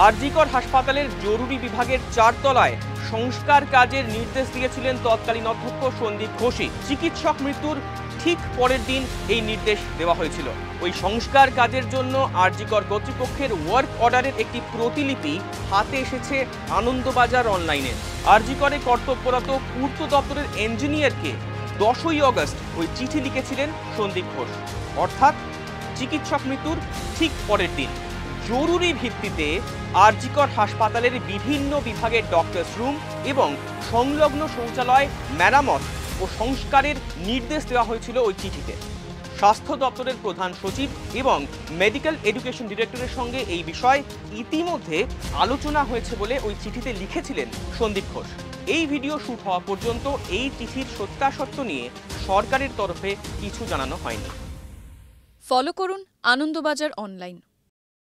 আরজিকর হাসপাতালের জরুরি বিভাগের 4 তলায় সংস্কার কাজের নির্দেশ দিয়েছিলেন তৎকালীন অধ্যক্ষ সন্দীপ ঘোষই। চিকিৎসক মৃত্যুর ঠিক পরের দিন এই নির্দেশ দেওয়া হয়েছিল। ওই সংস্কার কাজের জন্য আরজিকর কর্তৃপক্ষের ওয়ার্ক অর্ডারের একটি প্রতিলিপি হাতে এসেছে আনন্দবাজার অনলাইনে। আরজিকরে কর্তব্যরত পূর্ত দপ্তরের ইঞ্জিনিয়ারকে 10ই আগস্ট ওই চিঠি লিখেছিলেন সন্দীপ ঘোষ, অর্থাৎ চিকিৎসক মৃত্যুর ঠিক পরের দিন। জরুরি ভিত্তিতে আরজিকর হাসপাতালের বিভিন্ন বিভাগের ডক্টরস রুম এবং সংলগ্ন শৌচালয় মেরামত ও সংস্কারের নির্দেশ দেওয়া হয়েছিল ওই চিঠিতে। স্বাস্থ্য দপ্তরের প্রধান সচিব এবং মেডিকেল এডুকেশন ডিরেক্টরের সঙ্গে এই বিষয় ইতিমধ্যে আলোচনা হয়েছে বলে ওই চিঠিতে লিখেছিলেন সন্দীপ ঘোষ। এই ভিডিও শুট হওয়া পর্যন্ত এই চিঠির সত্যাসত্য নিয়ে সরকারের তরফে কিছু জানানো হয়নি। ফলো করুন আনন্দবাজার অনলাইন।